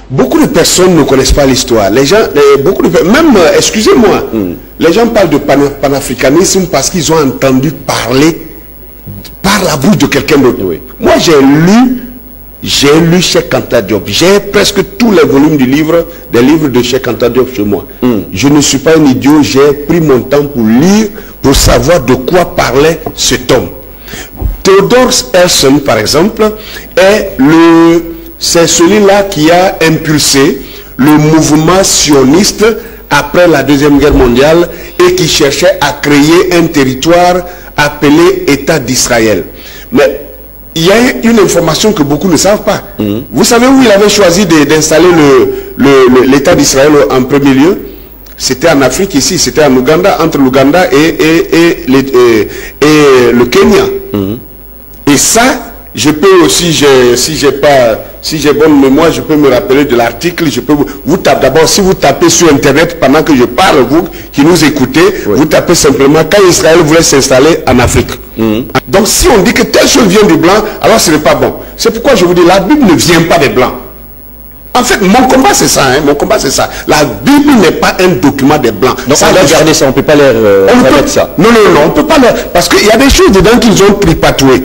Beaucoup de personnes ne connaissent pas l'histoire. Les gens, même, excusez-moi, les gens parlent de panafricanisme parce qu'ils ont entendu parler par la bouche de quelqu'un d'autre. Oui. Moi, j'ai lu Cheikh Anta Diop. J'ai presque tous les volumes des livres de Cheikh Anta Diop chez moi. Je ne suis pas un idiot, j'ai pris mon temps pour lire, pour savoir de quoi parlait cet homme. Theodor Herzl, par exemple, c'est celui-là qui a impulsé le mouvement sioniste après la Deuxième Guerre mondiale et qui cherchait à créer un territoire appelé État d'Israël. Mais il y a une information que beaucoup ne savent pas. Vous savez où il avait choisi d'installer l'État d'Israël en premier lieu? C'était en Afrique ici, c'était en Ouganda, entre l'Ouganda et le Kenya. Et ça, je peux aussi, si j'ai bonne mémoire, je peux me rappeler de l'article. Je peux vous taper d'abord, si vous tapez sur Internet pendant que je parle, vous qui nous écoutez, vous tapez simplement quand Israël voulait s'installer en Afrique. Donc si on dit que telle chose vient du blanc, alors ce n'est pas bon. C'est pourquoi je vous dis, la Bible ne vient pas des blancs. En fait, mon combat c'est ça, hein, mon combat c'est ça. La Bible n'est pas un document des blancs. Donc ça, on doit garder ça, on ne peut pas leur remettre ça. Non, on ne peut pas leur... Parce qu'il y a des choses dedans qu'ils ont tripatouées.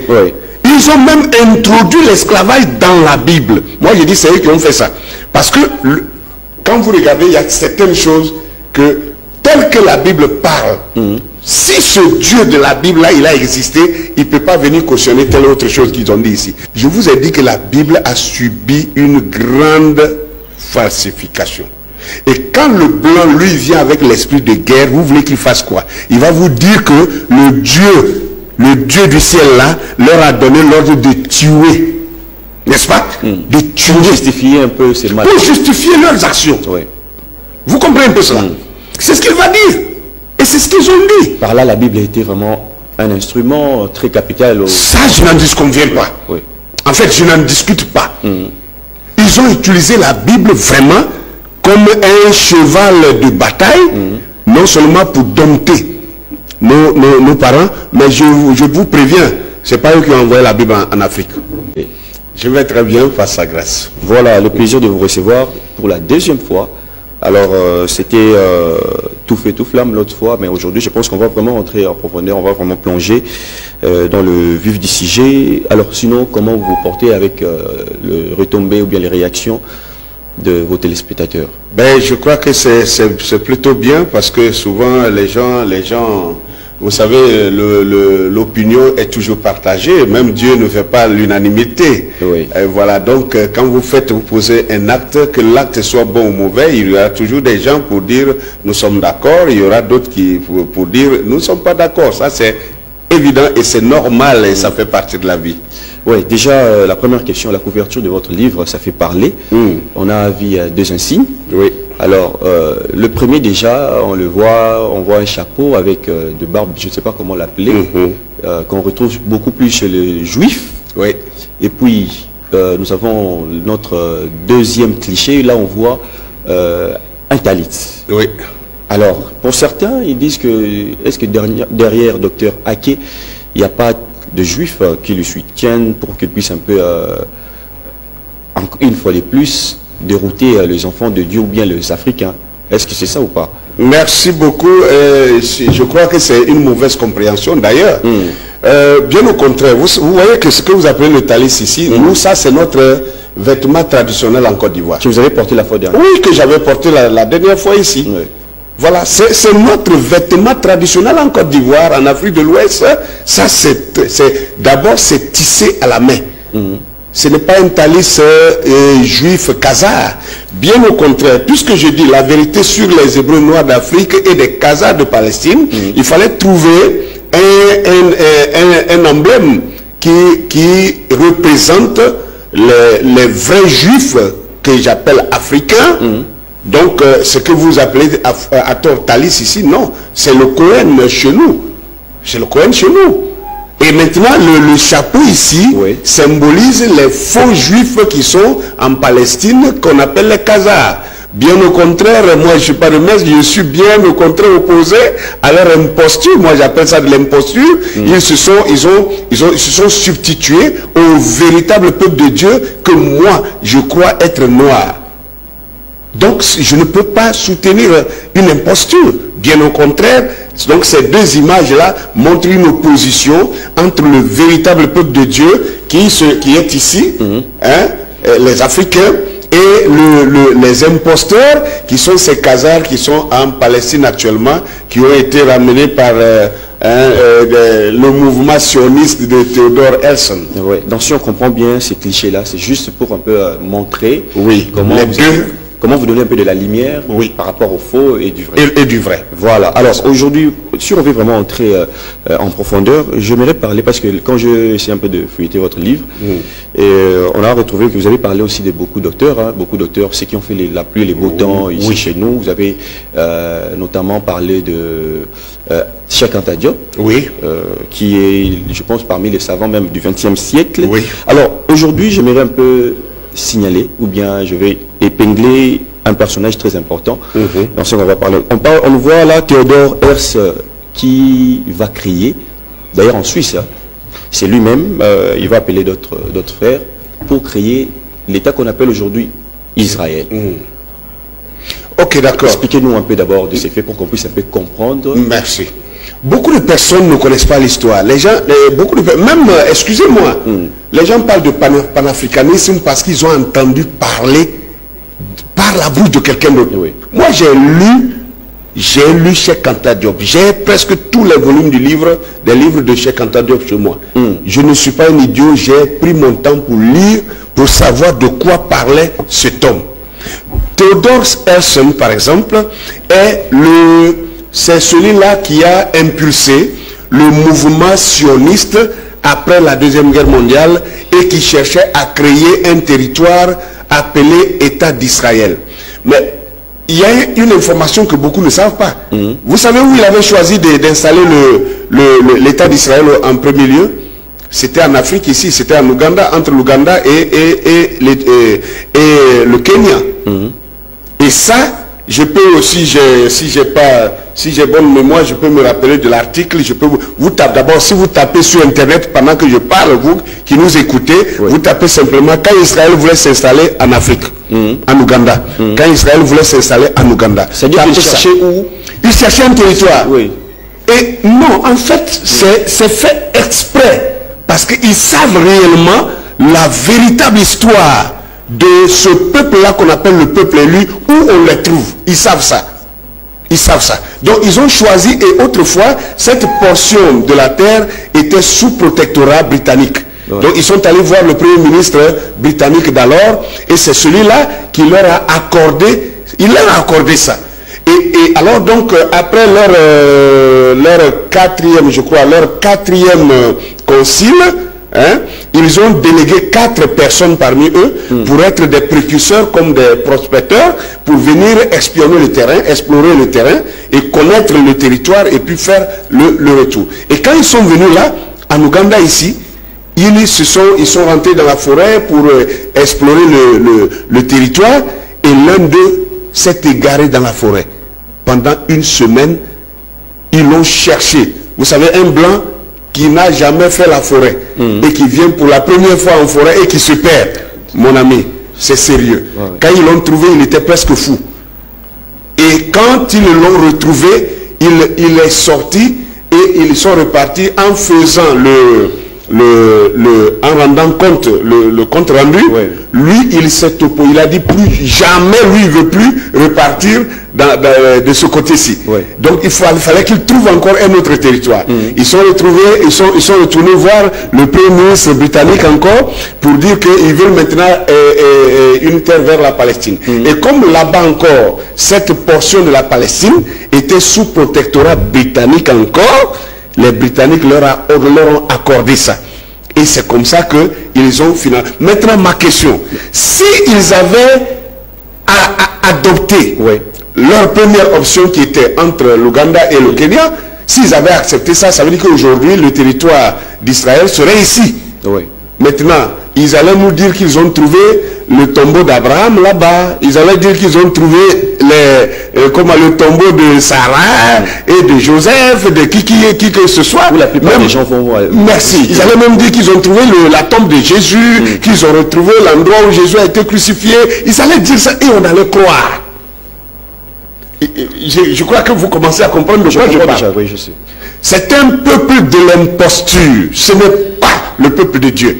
Ils ont même introduit l'esclavage dans la Bible. Moi, je dis c'est eux qui ont fait ça. Parce que quand vous regardez, il y a certaines choses que, telles que la Bible parle, si ce Dieu de la Bible là, il a existé, il ne peut pas venir cautionner telle autre chose qu'ils ont dit ici. Je vous ai dit que la Bible a subi une grande falsification. Et quand le blanc, lui, vient avec l'esprit de guerre, vous voulez qu'il fasse quoi? Il va vous dire que le Dieu du ciel là, leur a donné l'ordre de tuer. N'est-ce pas? De tuer. Pour justifier un peu ces mal. Pour justifier leurs actions. Vous comprenez un peu cela? C'est ce qu'il va dire. Et c'est ce qu'ils ont dit. Par là, la Bible a été vraiment un instrument très capital. Ça, je n'en disconviens pas. En fait, je n'en discute pas. Ils ont utilisé la Bible vraiment comme un cheval de bataille, non seulement pour dompter nos parents, mais je vous préviens, c'est pas eux qui ont envoyé la Bible en Afrique. Je vais très bien par sa grâce. Voilà, le plaisir de vous recevoir pour la deuxième fois. Alors, c'était tout fait, tout flamme l'autre fois, mais aujourd'hui, je pense qu'on va vraiment entrer en profondeur, on va vraiment plonger dans le vif du sujet. Alors, sinon, comment vous vous portez avec le retombé ou bien les réactions de vos téléspectateurs? Ben, je crois que c'est plutôt bien parce que souvent, les gens, vous savez, l'opinion est toujours partagée. Même Dieu ne fait pas l'unanimité. Voilà, donc quand vous posez un acte, que l'acte soit bon ou mauvais, il y aura toujours des gens pour dire nous sommes d'accord. Il y aura d'autres qui pour dire nous ne sommes pas d'accord. Ça c'est évident et c'est normal et ça fait partie de la vie. Oui, déjà la première question, la couverture de votre livre, ça fait parler. On a vu deux insignes. Alors, le premier déjà, on le voit, on voit un chapeau avec de barbe, je ne sais pas comment l'appeler, qu'on retrouve beaucoup plus chez les juifs. Et puis, nous avons notre deuxième cliché, là on voit un talit. Alors, pour certains, ils disent que, est-ce que derrière Dr Aké, il n'y a pas de juifs qui le soutiennent pour qu'il puisse un peu, une fois de plus, dérouter les enfants de Dieu ou bien les Africains? Est-ce que c'est ça ou pas? Merci beaucoup. Je crois que c'est une mauvaise compréhension d'ailleurs. Bien au contraire, vous voyez que ce que vous appelez le talis ici, nous ça c'est notre vêtement traditionnel en Côte d'Ivoire. Que vous avez porté la fois dernière? Oui, que j'avais porté la dernière fois ici. Voilà, c'est notre vêtement traditionnel en Côte d'Ivoire, en Afrique de l'Ouest. Ça d'abord c'est tissé à la main. Ce n'est pas un talis juif khazar. Bien au contraire, puisque je dis la vérité sur les Hébreux noirs d'Afrique et des Khazars de Palestine, il fallait trouver un emblème qui représente les vrais juifs que j'appelle africains. Donc ce que vous appelez à tort talis ici, non, c'est le Cohen chez nous. C'est le Cohen chez nous. Et maintenant, le chapeau ici symbolise les faux juifs qui sont en Palestine, qu'on appelle les Khazars. Bien au contraire, moi je suis pas de messe, je suis bien au contraire opposé à leur imposture. Moi j'appelle ça de l'imposture. Ils se sont substitués au véritable peuple de Dieu que moi je crois être noir. Donc, je ne peux pas soutenir une imposture. Bien au contraire, donc ces deux images-là montrent une opposition entre le véritable peuple de Dieu qui est ici, les Africains, et les imposteurs qui sont ces Khazars qui sont en Palestine actuellement, qui ont été ramenés par le mouvement sioniste de Theodor Herzl. Oui. Donc si on comprend bien ces clichés-là, c'est juste pour un peu montrer comment vous donnez un peu de la lumière par rapport au faux et du vrai. Et du vrai. Voilà. Alors aujourd'hui, si on veut vraiment entrer en profondeur, j'aimerais parler, parce que quand j'ai essayé un peu de feuilleter votre livre, et on a retrouvé que vous avez parlé aussi de beaucoup d'auteurs, ceux qui ont fait la pluie et les beaux temps ici chez nous. Vous avez notamment parlé de Cheikh Anta Diop, qui est, je pense, parmi les savants même du XXe siècle. Alors aujourd'hui, j'aimerais un peu signaler, ou bien je vais épingler un personnage très important dans ce qu'on va parler. On voit là Theodor Herzl qui va crier, d'ailleurs en Suisse, c'est lui-même, il va appeler d'autres frères pour créer l'État qu'on appelle aujourd'hui Israël. Ok, d'accord. Expliquez-nous un peu d'abord de ces faits pour qu'on puisse un peu comprendre. Merci. Beaucoup de personnes ne connaissent pas l'histoire. Les gens, même, excusez-moi, les gens parlent de panafricanisme parce qu'ils ont entendu parler par la bouche de quelqu'un d'autre. Moi, j'ai lu Cheikh Anta Diop. J'ai presque tous les volumes des livres de Cheikh Anta Diop chez moi. Je ne suis pas un idiot, j'ai pris mon temps pour lire, pour savoir de quoi parlait cet homme. Theodor Herzl, par exemple, c'est celui-là qui a impulsé le mouvement sioniste après la Deuxième Guerre mondiale et qui cherchait à créer un territoire appelé État d'Israël. Mais il y a une information que beaucoup ne savent pas. Vous savez où il avait choisi d'installer l'État d'Israël en premier lieu? C'était en Afrique ici, c'était en Ouganda, entre l'Ouganda et le Kenya. Et ça, je peux aussi, si j'ai bonne mémoire, je peux me rappeler de l'article. D'abord, si vous tapez sur Internet pendant que je parle, vous qui nous écoutez, vous tapez simplement quand Israël voulait s'installer en Afrique, en Ouganda. Quand Israël voulait s'installer en Ouganda. C'est-à-dire qu'il cherchait où? Il cherchait un territoire. Et non, en fait, c'est fait exprès. Parce qu'ils savent réellement la véritable histoire de ce peuple-là qu'on appelle le peuple élu, où on les trouve. Ils savent ça. Ils savent ça. Donc ils ont choisi, et autrefois, cette portion de la terre était sous protectorat britannique. Donc ils sont allés voir le premier ministre britannique d'alors, et c'est celui-là qui leur a accordé, il leur a accordé ça. Et alors donc, après leur quatrième, je crois, leur quatrième concile, ils ont délégué 4 personnes parmi eux pour être des précurseurs comme des prospecteurs pour venir espionner le terrain, explorer le terrain et connaître le territoire et puis faire le retour. Et quand ils sont venus là, en Ouganda ici, ils sont rentrés dans la forêt pour explorer le territoire et l'un d'eux s'est égaré dans la forêt. Pendant une semaine, ils l'ont cherché. Vous savez, un blanc qui n'a jamais fait la forêt et qui vient pour la première fois en forêt et qui se perd, mon ami, c'est sérieux. Quand ils l'ont trouvé, il était presque fou. Et quand ils l'ont retrouvé, il est sorti et ils sont repartis en faisant en rendant compte le compte rendu. Lui, il s'est opposé. Il a dit plus jamais, lui, il ne veut plus repartir de ce côté-ci. Donc il fallait qu'il trouve encore un autre territoire. Ils sont retrouvés, ils sont retournés voir le premier ministre britannique encore pour dire qu'ils veulent maintenant une terre vers la Palestine. Et comme là-bas encore, cette portion de la Palestine était sous protectorat britannique encore, les Britanniques leur ont accordé ça. Et c'est comme ça qu'ils ont finalement... Maintenant, ma question, s'ils avaient adopté leur première option qui était entre l'Ouganda et le Kenya, s'ils avaient accepté ça, ça veut dire qu'aujourd'hui, le territoire d'Israël serait ici. Maintenant, ils allaient nous dire qu'ils ont trouvé le tombeau d'Abraham là-bas. Ils allaient dire qu'ils ont trouvé le tombeau de Sarah et de Joseph, de qui que ce soit. La plupart des gens vont... Merci. Ils allaient même dire qu'ils ont trouvé la tombe de Jésus, qu'ils ont retrouvé l'endroit où Jésus a été crucifié. Ils allaient dire ça et on allait croire. Je crois que vous commencez à comprendre de quoi je parle. Déjà, oui, je sais. C'est un peuple de l'imposture. Ce n'est pas le peuple de Dieu.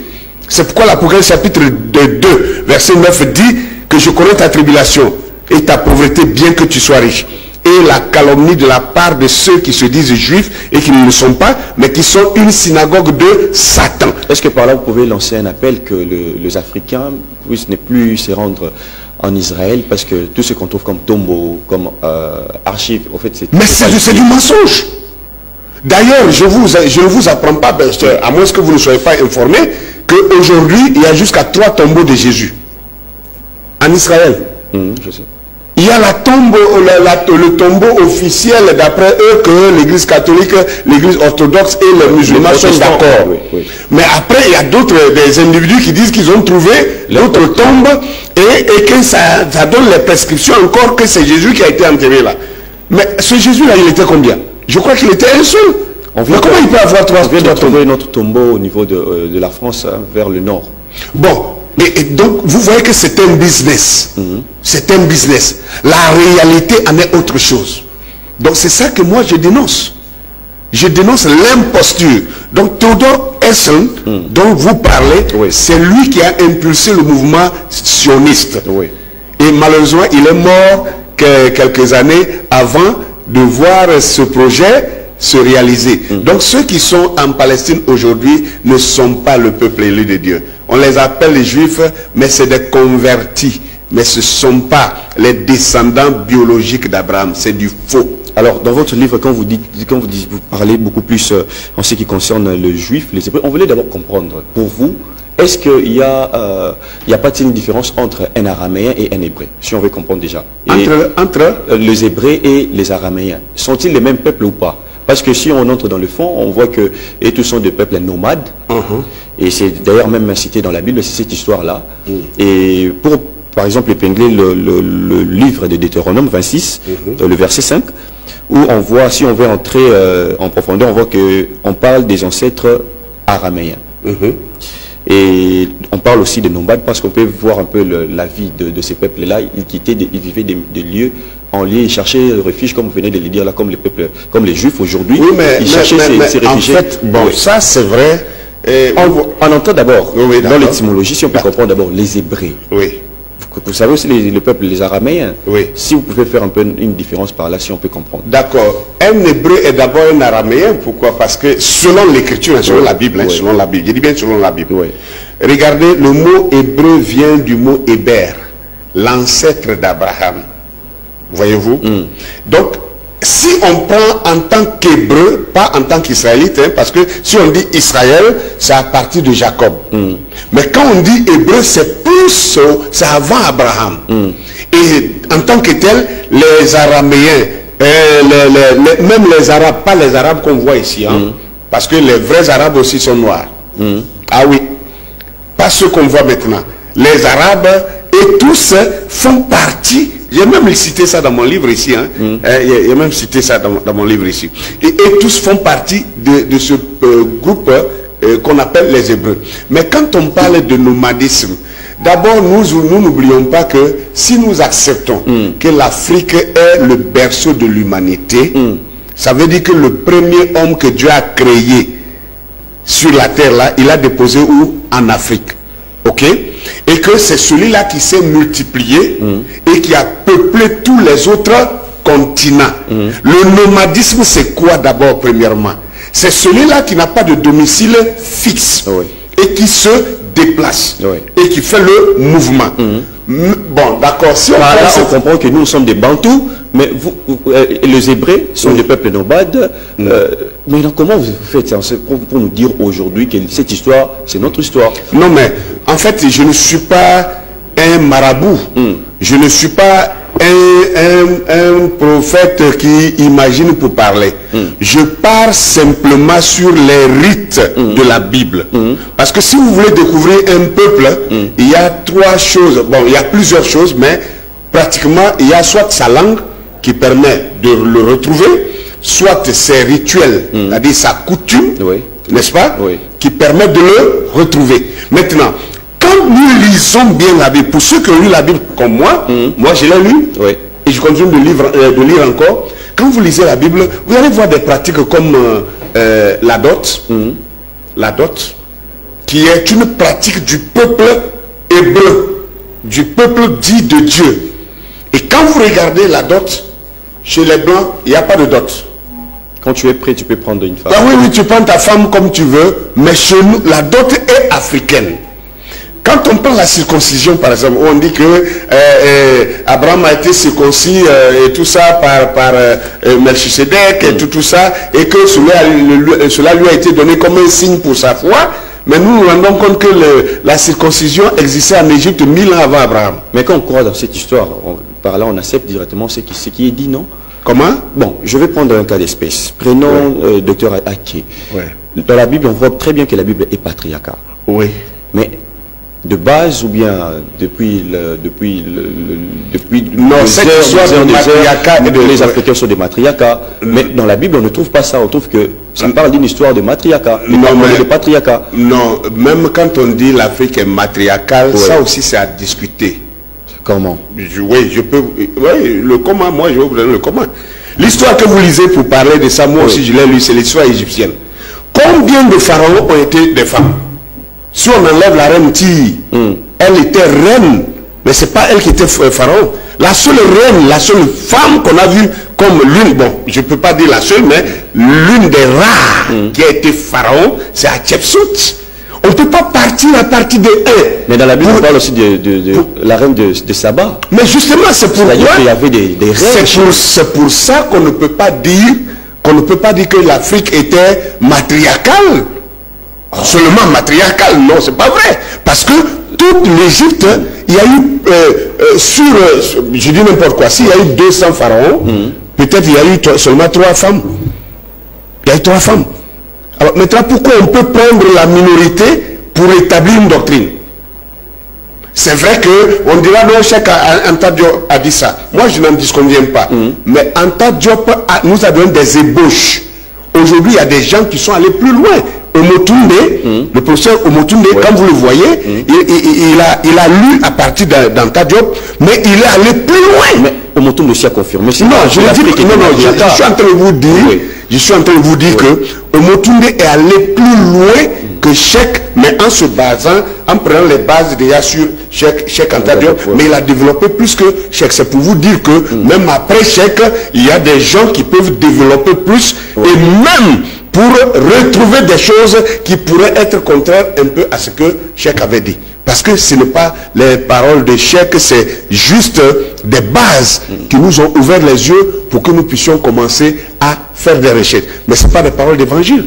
C'est pourquoi l'Apocalypse chapitre 2, verset 9 dit que je connais ta tribulation et ta pauvreté bien que tu sois riche. Et la calomnie de la part de ceux qui se disent juifs et qui ne le sont pas, mais qui sont une synagogue de Satan. Est-ce que par là vous pouvez lancer un appel que les Africains puissent ne plus se rendre en Israël parce que tout ce qu'on trouve comme tombeau, comme archives, en fait c'est... Mais c'est du mensonge. D'ailleurs, je ne vous apprends pas, à moins que vous ne soyez pas informé, qu'aujourd'hui, il y a jusqu'à 3 tombeaux de Jésus en Israël. Je sais. Il y a la tombe, le tombeau officiel d'après eux que l'église catholique, l'église orthodoxe et les musulmans sont d'accord. Oui, oui. Mais après, il y a des individus qui disent qu'ils ont trouvé d'autres tombes et que ça donne les prescriptions encore que c'est Jésus qui a été enterré là. Mais ce Jésus-là, il était combien? Je crois qu'il était un seul. Mais comment il peut avoir 3 tombes? On vient de trouver notre tombeau au niveau de la France, hein, vers le nord. Bon. Et donc, vous voyez que c'est un business. C'est un business. La réalité en est autre chose. Donc, c'est ça que moi, je dénonce. Je dénonce l'imposture. Donc, Theodore Herzl, dont vous parlez, c'est lui qui a impulsé le mouvement sioniste. Et malheureusement, il est mort quelques années avant de voir ce projet se réaliser. Donc ceux qui sont en Palestine aujourd'hui ne sont pas le peuple élu de Dieu. On les appelle les juifs, mais c'est des convertis. Mais ce ne sont pas les descendants biologiques d'Abraham. C'est du faux. Alors dans votre livre, quand vous parlez beaucoup plus en ce qui concerne le juif, les hébreux, on voulait d'abord comprendre, pour vous, est-ce qu'il n'y a pas une différence entre un araméen et un hébreu, si on veut comprendre déjà? Entre les hébreux et les araméens, sont-ils les mêmes peuples ou pas? Parce que si on entre dans le fond, on voit que tous sont des peuples nomades. Et c'est d'ailleurs même cité dans la Bible, c'est cette histoire-là. Et pour, par exemple, épingler le livre de Deutéronome 26, le verset 5, où on voit, si on veut entrer en profondeur, on voit qu'on parle des ancêtres araméens. Et on parle aussi des nomades parce qu'on peut voir un peu la vie de ces peuples-là. Ils vivaient des lieux en lieu, ils cherchaient le refuge, comme vous venez de le dire là, comme les peuples, comme les juifs aujourd'hui. Oui, mais, ils cherchaient ces réfugiés. En fait, bon, ça c'est vrai. On entend d'abord, dans l'étymologie, si on peut comprendre d'abord les Hébreux. Vous savez aussi le peuple, les Araméens. Si vous pouvez faire un peu une différence par là, si on peut comprendre. D'accord. Un Hébreu est d'abord un Araméen. Pourquoi? Parce que selon l'écriture, selon la Bible, selon la Bible, je dis bien selon la Bible. Regardez, le mot hébreu vient du mot Héber, l'ancêtre d'Abraham. Voyez-vous? Donc, si on prend en tant qu'hébreu, pas en tant qu'israélite, parce que si on dit Israël, c'est à partir de Jacob. Mais quand on dit hébreu, c'est plus, c'est avant Abraham. Et en tant que tel, les Araméens, même les Arabes, pas les Arabes qu'on voit ici, parce que les vrais Arabes aussi sont noirs. Ah oui, pas ceux qu'on voit maintenant. Les Arabes, et tous font partie. J'ai même cité ça dans mon livre ici. J'ai même cité ça dans mon livre ici. Et tous font partie de ce groupe qu'on appelle les Hébreux. Mais quand on parle de nomadisme, d'abord, nous n'oublions pas que si nous acceptons que l'Afrique est le berceau de l'humanité, ça veut dire que le premier homme que Dieu a créé sur la terre, là, il a déposé où? En Afrique. Ok? Et que c'est celui-là qui s'est multiplié et qui a peuplé tous les autres continents. Le nomadisme, c'est quoi d'abord, premièrement? C'est celui-là qui n'a pas de domicile fixe et qui se déplace et qui fait le mouvement. Bon, d'accord. Si on comprend que nous sommes des Bantous, mais les Hébreux sont des peuples nomades. Mais comment vous faites pour nous dire aujourd'hui que cette histoire, c'est notre histoire? Non, mais en fait, je ne suis pas un marabout. Je ne suis pas un prophète qui imagine pour parler. Je pars simplement sur les rites de la Bible. Parce que si vous voulez découvrir un peuple, il y a 3 choses. Bon, il y a plusieurs choses, mais pratiquement, il y a soit sa langue qui permet de le retrouver, soit ses rituels, c'est-à-dire sa coutume, n'est-ce pas, qui permet de le retrouver. Maintenant, quand nous lisons bien la Bible, pour ceux qui ont lu la Bible comme moi, moi je l'ai lu, et je continue de lire encore, quand vous lisez la Bible, vous allez voir des pratiques comme la dot, qui est une pratique du peuple hébreu, du peuple dit de Dieu. Et quand vous regardez la dot, chez les Blancs, il n'y a pas de dot. Quand tu es prêt, tu peux prendre une femme. Ah oui, tu prends ta femme comme tu veux, mais chez nous, la dot est africaine. Quand on prend la circoncision, par exemple, on dit que Abraham a été circoncis et tout ça par Melchisedec et tout ça, et que cela lui a été donné comme un signe pour sa foi. Mais nous nous rendons compte que la circoncision existait en Égypte 1000 ans avant Abraham. Mais quand on croit dans cette histoire, par là on accepte directement ce qui est dit, non? Comment? Bon, je vais prendre un cas d'espèce. Prenons docteur Ake. Ouais. Dans la Bible, on voit très bien que la Bible est patriarcale. Oui. Mais de base ou bien depuis non, cette histoire de matriarcat, les Africains sont des matriarcats. Mais dans la Bible, on ne trouve pas ça. On trouve que ça parle d'une histoire de matriarcat. Non, mais de patriarcat. Non, même quand on dit l'Afrique est matriarcale, ça aussi c'est à discuter. Comment? Oui, je peux. Oui, le comment, moi je vais vous donner le comment. L'histoire que vous lisez pour parler de ça, moi aussi je l'ai lu, c'est l'histoire égyptienne. Combien de pharaons ont été des femmes? Si on enlève la reine Ti, elle était reine, mais c'est pas elle qui était pharaon. La seule reine, la seule femme qu'on a vue comme l'une, bon, je ne peux pas dire la seule, mais l'une des rares qui a été pharaon, c'est Hatshepsut. On ne peut pas partir à partir de un. Mais dans la Bible, on parle aussi de la reine de Saba. Mais justement, c'est pourquoi il y avait des reines. C'est pour ça qu'on ne peut pas dire que l'Afrique était matriarcale. Seulement matriarcale, non, c'est pas vrai. Parce que toute l'Égypte, il y a eu je dis n'importe quoi, s'il y a eu 200 pharaons, peut-être il y a eu seulement 3 femmes. Il y a eu 3 femmes. Alors maintenant, pourquoi on peut prendre la minorité pour établir une doctrine? C'est vrai qu'on dira non, Cheikh Anta Diop a dit ça. Moi, je n'en disconviens pas. Mais Anta Diop nous a donné des ébauches. Aujourd'hui, il y a des gens qui sont allés plus loin. Omotunde, le professeur Omotunde, comme vous le voyez, il a lu à partir d'Anta Diop, mais il est allé plus loin. Mais Omotunde aussi a confirmé. Non, je suis en train de vous dire, que Omotunde est allé plus loin que Cheikh, mais en se basant, en prenant les bases déjà sur Cheikh Anta Diop, mais il a développé plus que Cheikh. C'est pour vous dire que même après Cheikh, il y a des gens qui peuvent développer plus et même pour retrouver des choses qui pourraient être contraires un peu à ce que Cheikh avait dit. Parce que ce n'est pas les paroles de Cheikh, c'est juste des bases qui nous ont ouvert les yeux pour que nous puissions commencer à faire des recherches. Mais ce n'est pas des paroles d'évangile.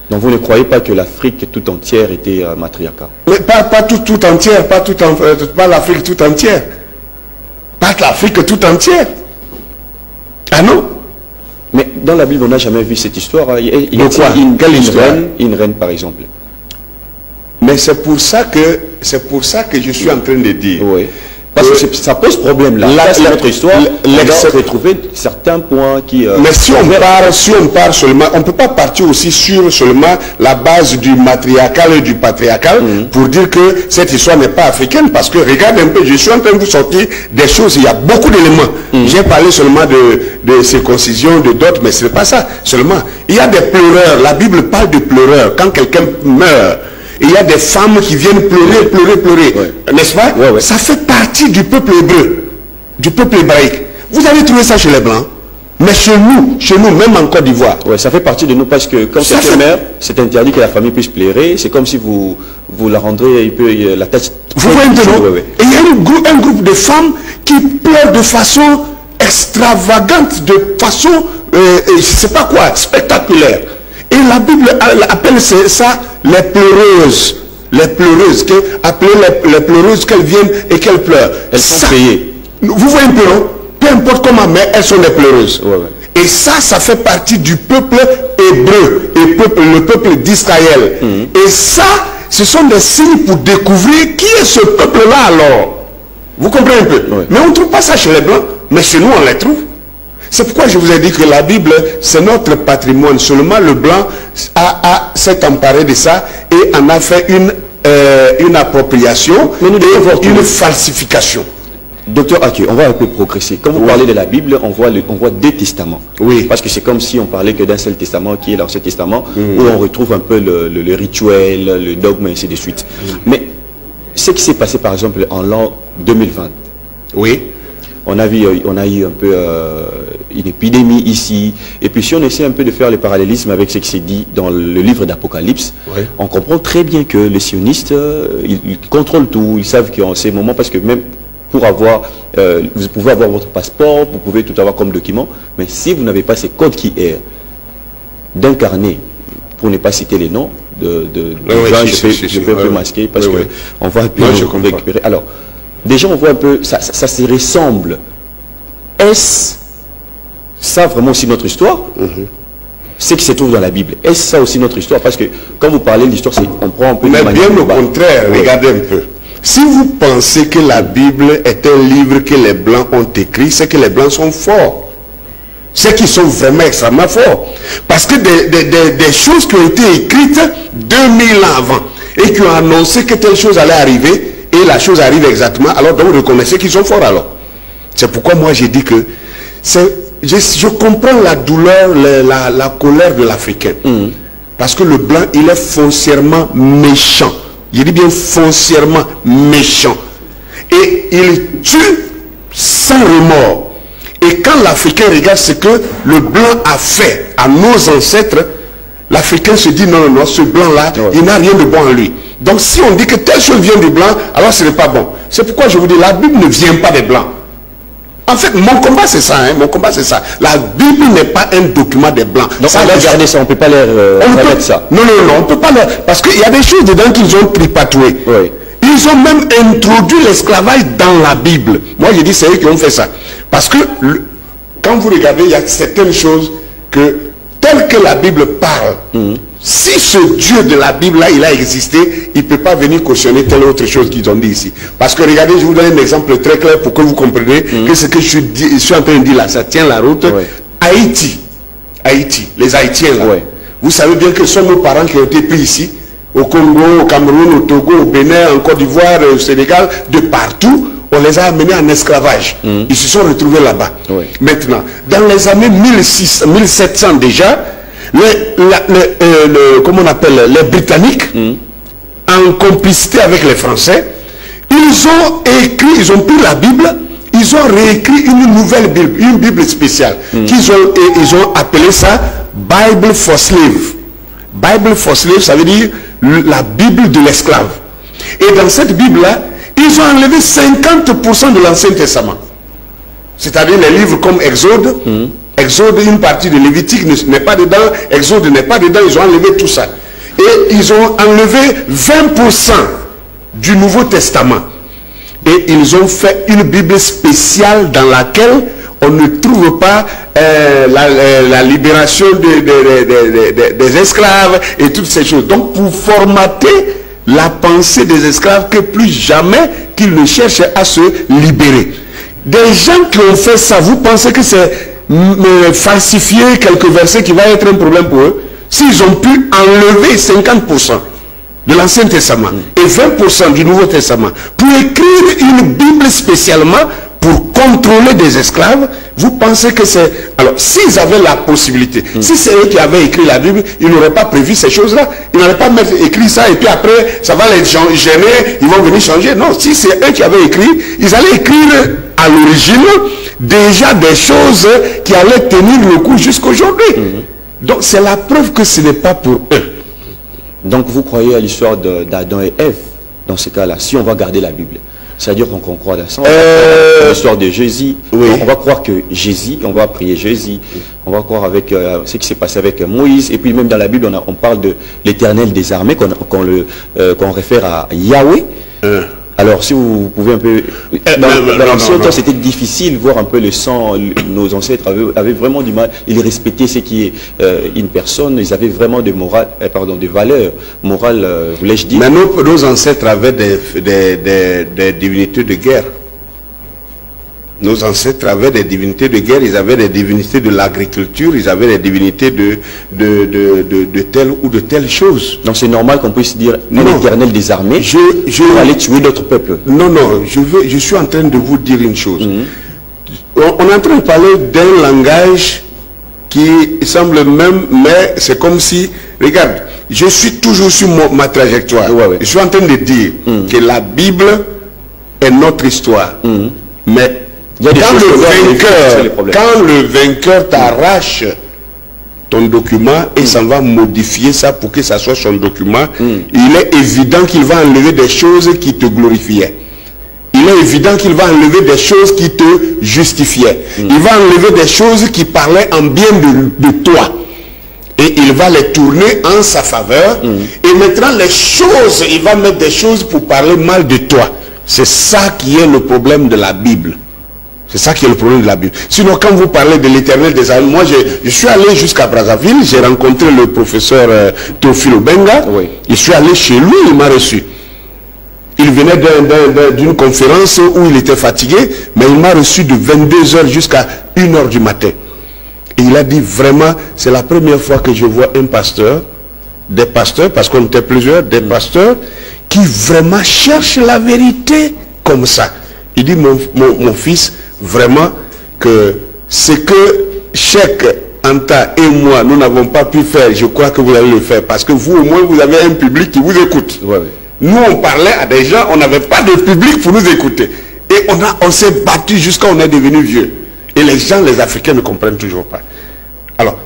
Donc vous ne croyez pas que l'Afrique tout entière était matriarcat? Mais pas tout entière, pas l'Afrique tout entière. Pas l'Afrique tout entière. Ah non? Mais dans la Bible, on n'a jamais vu cette histoire. Il y a une reine, par exemple. Mais c'est pour ça que je suis en train de dire. Oui. Parce que ça pose problème là. C'est notre histoire. On doit retrouver certains points qui... mais si on part seulement, on ne peut pas partir aussi sur seulement la base du matriarcal et du patriarcal pour dire que cette histoire n'est pas africaine. Parce que regarde un peu, je suis en train de vous sortir des choses, il y a beaucoup d'éléments. J'ai parlé seulement de circoncision, de dot, mais ce n'est pas ça seulement. Il y a des pleureurs, la Bible parle de pleureurs. Quand quelqu'un meurt, il y a des femmes qui viennent pleurer, n'est-ce pas? Ça fait partie du peuple hébreu, du peuple hébraïque. Vous avez trouvé ça chez les Blancs, mais chez nous, même en Côte d'Ivoire. Oui, ça fait partie de nous parce que quand quelqu'un meurt, c'est interdit que la famille puisse pleurer. C'est comme si vous la rendrez un peu la tête. Vous voyez un peu, et il y a un groupe de femmes qui pleurent de façon extravagante, de façon, je ne sais pas quoi, spectaculaire. Et la Bible appelle ça les pleureuses. Les pleureuses, appelez les pleureuses qu'elles viennent et qu'elles pleurent. Elles sont payées. Vous voyez un peu, non? Peu importe comment, mais elles sont des pleureuses. Et ça fait partie du peuple hébreu, et le peuple d'Israël. Et ça, ce sont des signes pour découvrir qui est ce peuple-là alors. Vous comprenez un peu? Mais on ne trouve pas ça chez les Blancs, mais chez nous on les trouve. C'est pourquoi je vous ai dit que la Bible, c'est notre patrimoine. Seulement le Blanc s'est emparé de ça et en a fait une appropriation, une falsification. Docteur Ake, on va un peu progresser. Quand vous parlez de la Bible, on voit 2 testaments. Oui. Parce que c'est comme si on parlait que d'un seul testament, qui est l'Ancien Testament, où on retrouve un peu le rituel, le dogme, et ainsi de suite. Mais ce qui s'est passé, par exemple, en l'an 2020. Oui. On a eu un peu une épidémie ici. Et puis si on essaie un peu de faire le parallélisme avec ce qui s'est dit dans le livre d'Apocalypse, on comprend très bien que les sionistes, ils contrôlent tout. Ils savent qu'en ces moments, parce que même pour avoir, vous pouvez avoir votre passeport, vous pouvez tout avoir comme document, mais si vous n'avez pas ces codes qui est d'incarner, pour ne pas citer les noms, je peux un peu masquer parce qu'on va un peu récupérer. Alors, déjà on voit un peu, ça se ressemble. Est-ce ça vraiment aussi notre histoire? Ce qui se trouve dans la Bible, est-ce ça aussi notre histoire? Parce que quand vous parlez de l'histoire, on prend un peu... Mais bien au contraire, regardez un peu. Si vous pensez que la Bible est un livre que les Blancs ont écrit, c'est que les Blancs sont forts. C'est qu'ils sont vraiment extrêmement forts. Parce que des choses qui ont été écrites 2000 ans avant et qui ont annoncé que telle chose allait arriver, et la chose arrive exactement, alors donc vous reconnaissez qu'ils sont forts alors. C'est pourquoi moi j'ai dit que je comprends la douleur, la colère de l'Africain. Parce que le blanc, il est foncièrement méchant. Je dis bien foncièrement méchant. Et il tue sans remords. Et quand l'Africain regarde ce que le blanc a fait à nos ancêtres, l'Africain se dit non, non, ce blanc-là, il n'a rien de bon en lui. Donc si on dit que telle chose vient du blanc, alors ce n'est pas bon. C'est pourquoi je vous dis, la Bible ne vient pas des blancs. En fait, mon combat c'est ça, mon combat c'est ça. La Bible n'est pas un document des blancs. Donc ça, on va garder ça, on ne peut pas leur mettre ça. Non, non, non, on ne peut pas leur... Parce qu'il y a des choses dedans qu'ils ont tripatouées. Ils ont même introduit l'esclavage dans la Bible. Moi je dis c'est eux qui ont fait ça. Parce que quand vous regardez, il y a certaines choses que, telles que la Bible parle, si ce Dieu de la Bible là, il a existé, il ne peut pas venir cautionner telle autre chose qu'ils ont dit ici. Parce que regardez, je vous donne un exemple très clair pour que vous compreniez que ce que je suis en train de dire là, ça tient la route. Haïti, les Haïtiens là, vous savez bien que ce sont nos parents qui ont été pris ici, au Congo, au Cameroun, au Togo, au Bénin, en Côte d'Ivoire, au Sénégal, de partout. On les a amenés en esclavage. Ils se sont retrouvés là-bas. Maintenant, dans les années 1700 déjà, comment on appelle, les Britanniques, en complicité avec les Français, ils ont écrit, ils ont pris la Bible, ils ont réécrit une nouvelle Bible, une Bible spéciale, ils ont appelé ça Bible for Slave. Bible for Slave, ça veut dire la Bible de l'esclave. Et dans cette Bible-là, ils ont enlevé 50% de l'Ancien Testament. C'est-à-dire les livres comme Exode, Exode, une partie de Lévitique n'est pas dedans, Exode n'est pas dedans, ils ont enlevé tout ça. Et ils ont enlevé 20% du Nouveau Testament. Et ils ont fait une Bible spéciale dans laquelle on ne trouve pas la libération des esclaves et toutes ces choses. Donc pour formater la pensée des esclaves, que plus jamais qu'ils ne cherchent à se libérer. Des gens qui ont fait ça, vous pensez que c'est falsifier quelques versets qui va être un problème pour eux? S'ils ont pu enlever 50% de l'Ancien Testament et 20% du Nouveau Testament pour écrire une Bible spécialement pour contrôler des esclaves, vous pensez que c'est... Alors, s'ils avaient la possibilité, si c'est eux qui avaient écrit la Bible, ils n'auraient pas prévu ces choses-là. Ils n'auraient pas écrit ça et puis après, ça va les gêner, ils vont venir changer. Non, si c'est eux qui avaient écrit, ils allaient écrire à l'origine déjà des choses qui allaient tenir le coup jusqu'aujourd'hui. Donc, c'est la preuve que ce n'est pas pour eux. Donc, vous croyez à l'histoire d'Adam et Ève, dans ce cas-là, si on va garder la Bible? C'est-à-dire qu'on croit dans ça, l'histoire de Jésus. On va croire que Jésus, on va prier Jésus. On va croire avec ce qui s'est passé avec Moïse. Et puis même dans la Bible, on parle de l'Éternel des armées, qu'on réfère à Yahweh. Alors si vous pouvez un peu... Dans l'ancien temps, c'était difficile de voir un peu le sang. Nos ancêtres avaient vraiment du mal. Ils respectaient ce qui est une personne. Ils avaient vraiment de morale, de valeurs morales, voulais-je dire. Mais nos ancêtres avaient des divinités de guerre. Nos ancêtres avaient des divinités de guerre, ils avaient des divinités de l'agriculture, ils avaient des divinités de telle ou de telle chose. Donc c'est normal qu'on puisse dire l'Éternel des armées pour aller tuer d'autres peuples. Non, non, je suis en train de vous dire une chose. On est en train de parler d'un langage qui semble même, mais c'est comme si, regarde, je suis toujours sur ma trajectoire. Je suis en train de dire que la Bible est notre histoire. Mais quand le vainqueur t'arrache ton document et s'en va modifier ça pour que ça soit son document, il est évident qu'il va enlever des choses qui te glorifiaient. Il est évident qu'il va enlever des choses qui te justifiaient. Il va enlever des choses qui parlaient en bien de toi. Et il va les tourner en sa faveur. Et maintenant les choses, il va mettre des choses pour parler mal de toi. C'est ça qui est le problème de la Bible. C'est ça qui est le problème de la Bible. Sinon, quand vous parlez de l'Éternel des armées, moi je suis allé jusqu'à Brazzaville, j'ai rencontré le professeur Théophile Obenga. Je suis allé chez lui, il m'a reçu. Il venait d'une conférence où il était fatigué, mais il m'a reçu de 22h jusqu'à 1h du matin. Et il a dit vraiment, c'est la première fois que je vois un pasteur, des pasteurs, parce qu'on était plusieurs, des pasteurs, qui vraiment cherchent la vérité comme ça. Il dit, mon fils, vraiment, que ce que Cheikh Anta et moi, nous n'avons pas pu faire, je crois que vous allez le faire, parce que vous, au moins, vous avez un public qui vous écoute. Nous, on parlait à des gens, on n'avait pas de public pour nous écouter. Et on s'est battu jusqu'à on est devenu vieux. Et les gens, les Africains ne comprennent toujours pas. Alors,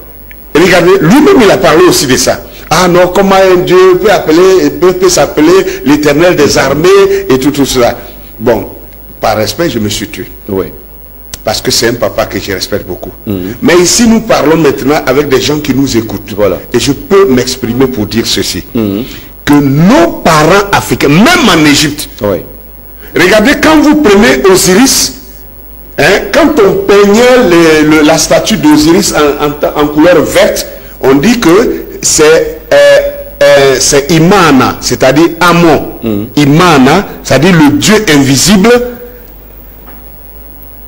regardez, lui-même, il a parlé aussi de ça. Ah non, comment un Dieu peut s'appeler l'Éternel des armées et tout cela. Bon, par respect, je me suis tué. Parce que c'est un papa que je respecte beaucoup. Mais ici, nous parlons maintenant avec des gens qui nous écoutent. Et je peux m'exprimer pour dire ceci. Que nos parents africains, même en Égypte, regardez, quand vous prenez Osiris, quand on peignait la statue d'Osiris en couleur verte, on dit que c'est Imana, c'est-à-dire Amon. Imana, c'est-à-dire le Dieu invisible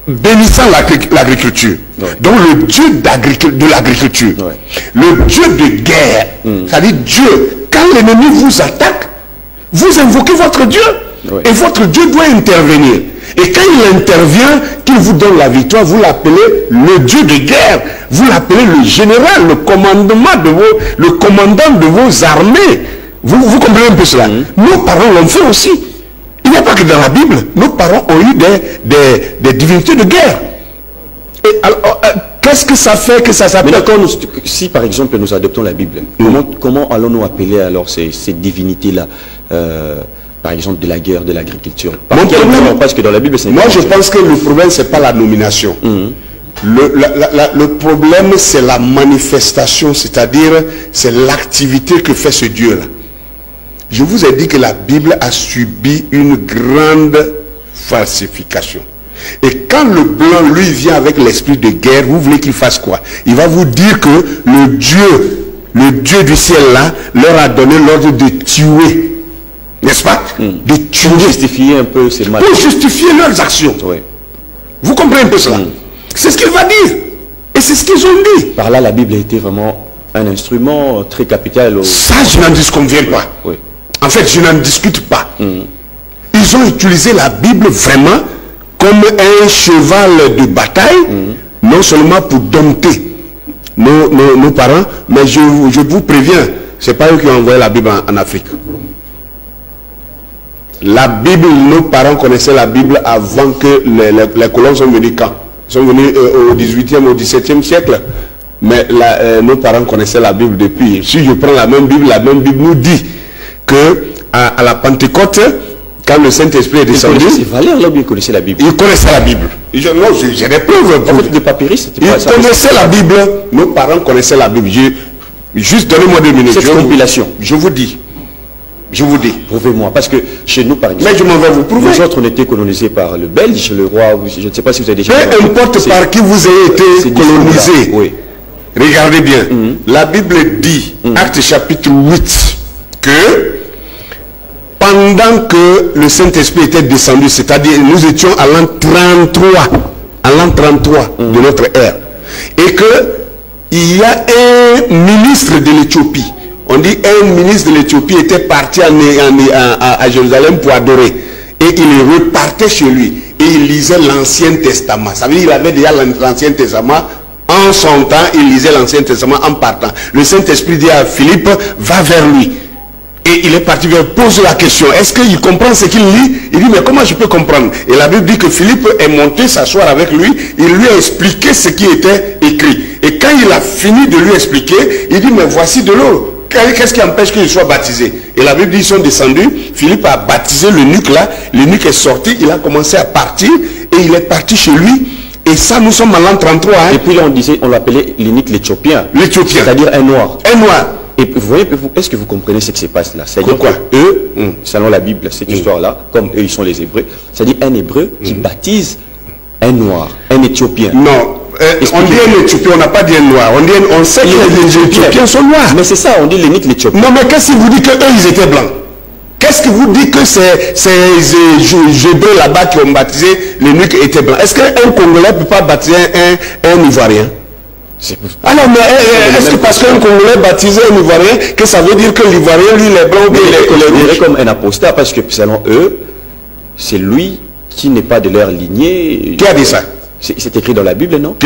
bénissant l'agriculture. Donc le Dieu de l'agriculture. Le Dieu de guerre, c'est-à-dire Dieu. Quand l'ennemi vous attaque, vous invoquez votre Dieu. Et votre Dieu doit intervenir. Et quand il intervient, qu'il vous donne la victoire, vous l'appelez le Dieu de guerre. Vous l'appelez le général, le commandant de vos armées. Vous comprenez un peu cela? Nos parents l'ont fait aussi. Il n'y a pas que dans la Bible. Nos parents ont eu des divinités de guerre. Et alors, qu'est-ce que ça fait que ça s'appelle? Si par exemple nous adoptons la Bible, comment allons-nous appeler alors ces divinités-là, par exemple de la guerre, de l'agriculture? Parce que dans la Bible, moi je pense que le problème, c'est pas la nomination. Le problème, c'est la manifestation, c'est-à-dire c'est l'activité que fait ce Dieu-là. Je vous ai dit que la Bible a subi une grande falsification. Et quand le blanc, lui, vient avec l'esprit de guerre, vous voulez qu'il fasse quoi? Il va vous dire que le Dieu du ciel là, leur a donné l'ordre de tuer. N'est-ce pas? De tuer. Pour justifier un peu ces mal. Pour justifier leurs actions. Vous comprenez un peu cela? C'est ce qu'il va dire. Et c'est ce qu'ils ont dit. Par là, la Bible a été vraiment un instrument très capital. Ça, je n'en disconviens pas. En fait, je n'en discute pas. Ils ont utilisé la Bible vraiment comme un cheval de bataille, non seulement pour dompter nos parents, mais je vous préviens, ce n'est pas eux qui ont envoyé la Bible en Afrique. La Bible, nos parents connaissaient la Bible avant que les colons sont venus quand? Ils sont venus au 18e, au 17e siècle. Mais nos parents connaissaient la Bible depuis. Si je prends la même Bible nous dit que à la Pentecôte, quand le Saint-Esprit est descendu, ils connaissaient la Bible. Ils connaissaient la Bible. J'ai des preuves. En fait, de papyrus, ils connaissaient la Bible. Nos parents connaissaient la Bible. Juste donnez-moi 2 minutes. Cette compilation. Je vous dis. Prouvez-moi. Parce que chez nous, par exemple, mais je m'en vais vous prouver. Nous autres, on était colonisés par le Belge, le roi. Je ne sais pas si vous avez déjà. Peu importe par qui vous avez été colonisé. Regardez bien. La Bible dit, Actes chapitre 8, que pendant que le Saint-Esprit était descendu, c'est-à-dire nous étions à l'an 33 en l'an 33 de notre ère. Et qu'il y a un ministre de l'Éthiopie. On dit un ministre de l'Éthiopie était parti à Jérusalem pour adorer. Et il repartait chez lui. Et il lisait l'Ancien Testament. Ça veut dire qu'il avait déjà l'Ancien Testament. En son temps, il lisait l'Ancien Testament en partant. Le Saint-Esprit dit à Philippe, va vers lui. Et il est parti vers, pose la question, est-ce qu'il comprend ce qu'il lit? Il dit, mais comment je peux comprendre? Et la Bible dit que Philippe est monté s'asseoir avec lui, il lui a expliqué ce qui était écrit. Et quand il a fini de lui expliquer, il dit, mais voici de l'eau. Qu'est-ce qui empêche qu'il soit baptisé? Et la Bible dit, ils sont descendus, Philippe a baptisé l'eunuque là, l'eunuque est sorti, il a commencé à partir, et il est parti chez lui. Et ça, nous sommes en l'an 33. Hein. Et puis là, on l'appelait l'eunuque l'Éthiopien. L'Éthiopien. C'est-à-dire un noir. Un noir. Et vous voyez, est-ce que vous comprenez ce qui se passe là? C'est-à-dire quoi? Eux, selon la Bible, cette histoire-là, comme eux, ils sont les Hébreux, c'est-à-dire un Hébreu qui baptise un noir, un Éthiopien. Non, on dit un Éthiopien, on n'a pas dit un noir. On sait que les Éthiopiens sont noirs. Mais c'est ça, on dit l'eunuque l'Éthiopien. Non, mais qu'est-ce qui vous dit qu'eux, ils étaient blancs? Qu'est-ce qui vous dit que ces Hébreux là-bas qui ont baptisé l'eunuque étaient blancs? Est-ce qu'un Congolais ne peut pas baptiser un Ivoirien? Alors, mais est-ce que parce qu'un Congolais baptisait un Ivoirien, que ça veut dire que l'Ivoirien, lui, les blancs, il est considéré comme un apostat, parce que selon eux, c'est lui qui n'est pas de leur lignée. Qui a dit ça? C'est écrit dans la Bible, non?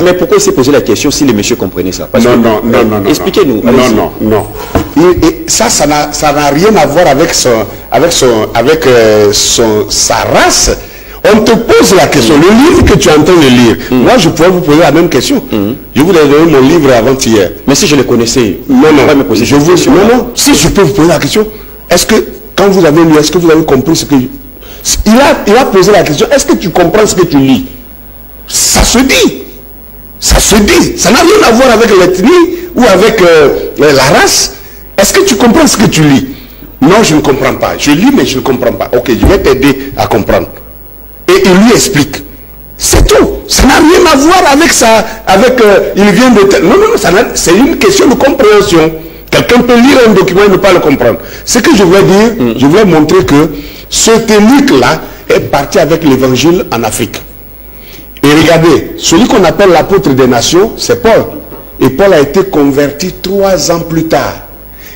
Mais pourquoi il s'est posé la question si les messieurs comprenaient ça? Non. Expliquez-nous. Non. Et ça n'a rien à voir avec sa race. On te pose la question. Le livre que tu es en train de lire, moi je pourrais vous poser la même question. Je vous ai donné mon livre avant-hier. Mais si je le connaissais, non. Si je peux vous poser la question, est-ce que quand vous avez lu, est-ce que vous avez compris ce que... Il a posé la question, est-ce que tu comprends ce que tu lis? Ça se dit. Ça n'a rien à voir avec l'ethnie ou avec la race. Est-ce que tu comprends ce que tu lis? Non, je ne comprends pas. Je lis, mais je ne comprends pas. Ok, je vais t'aider à comprendre. Et il lui explique. C'est tout. Ça n'a rien à voir avec ça. Il vient de... Non, c'est une question de compréhension. Quelqu'un peut lire un document et ne pas le comprendre. Ce que je veux dire, je vais montrer que ce eunuque-là est parti avec l'évangile en Afrique. Et regardez, celui qu'on appelle l'apôtre des nations, c'est Paul. Et Paul a été converti 3 ans plus tard.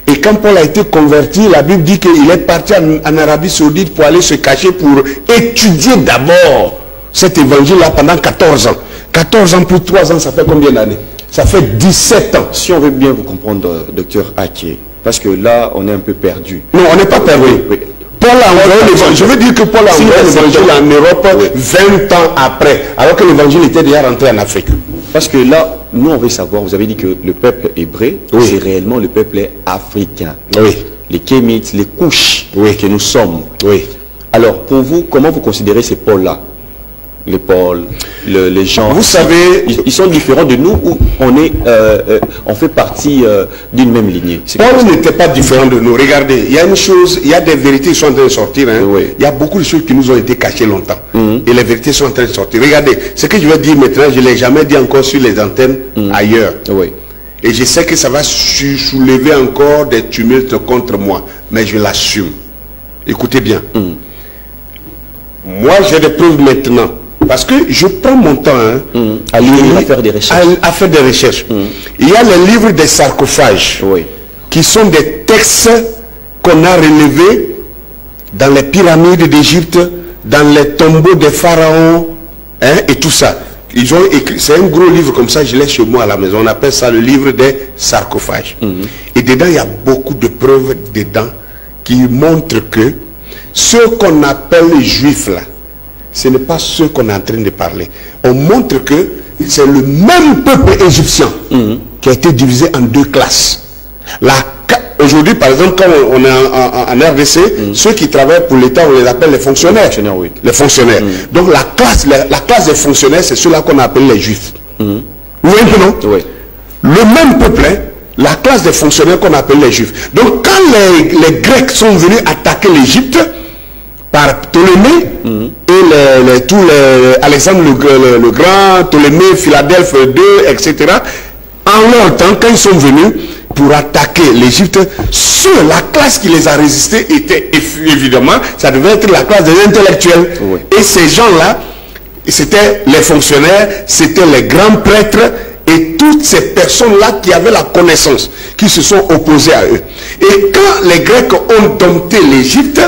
Et quand Paul a été converti, la Bible dit qu'il est parti en Arabie Saoudite pour aller se cacher, pour étudier d'abord cet évangile-là pendant 14 ans. 14 ans plus 3 ans, ça fait combien d'années? Ça fait 17 ans. Si on veut bien vous comprendre, docteur Aké, parce que là, on est un peu perdu. Non, on n'est pas perdu. Oui. Paul a envoyé l'évangile. Je veux dire que Paul a envoyé l'évangile en Europe 20 ans après, alors que l'évangile était déjà rentré en Afrique. Parce que là, nous on veut savoir, vous avez dit que le peuple hébreu, c'est réellement le peuple africain. Oui. Les Kémites, les couches que nous sommes. Oui. Alors, pour vous, comment vous considérez ces pôles-là? Les pôles, les gens... Vous savez... Ils sont différents de nous ou on fait partie d'une même lignée? Paul n'était pas différent de nous. Regardez, il y a une chose, il y a des vérités qui sont en train de sortir. Hein. Oui. Il y a beaucoup de choses qui nous ont été cachées longtemps. Et les vérités sont en train de sortir. Regardez, ce que je vais dire maintenant, je ne l'ai jamais dit encore sur les antennes ailleurs. Oui. Et je sais que ça va soulever encore des tumultes contre moi. Mais je l'assume. Écoutez bien. Moi, j'ai des preuves maintenant. Parce que je prends mon temps à lire, à faire des recherches. À faire des recherches. Il y a les livres des sarcophages qui sont des textes qu'on a relevés dans les pyramides d'Égypte, dans les tombeaux des pharaons et tout ça. Ils ont écrit, c'est un gros livre comme ça, je l'ai chez moi à la maison. On appelle ça le livre des sarcophages. Et dedans, il y a beaucoup de preuves dedans qui montrent que ceux qu'on appelle les juifs là, ce n'est pas ceux qu'on est en train de parler. On montre que c'est le même peuple égyptien qui a été divisé en 2 classes. Aujourd'hui, par exemple, quand on est en RDC, ceux qui travaillent pour l'État, on les appelle les fonctionnaires. Les fonctionnaires. Donc la classe des fonctionnaires, c'est ceux-là qu'on appelle les juifs. Vous voyez un peu, non? Oui. Le même peuple, la classe des fonctionnaires qu'on appelle les juifs. Donc quand les Grecs sont venus attaquer l'Égypte, par Ptolémée et tous les Alexandre le Grand, Ptolémée, Philadelphe II, etc. En leur temps, quand ils sont venus pour attaquer l'Égypte, la classe qui les a résistés était évidemment, ça devait être la classe des intellectuels. Et ces gens-là, C'était les fonctionnaires, c'était les grands prêtres et toutes ces personnes-là qui avaient la connaissance, qui se sont opposés à eux. Et quand les Grecs ont dompté l'Égypte,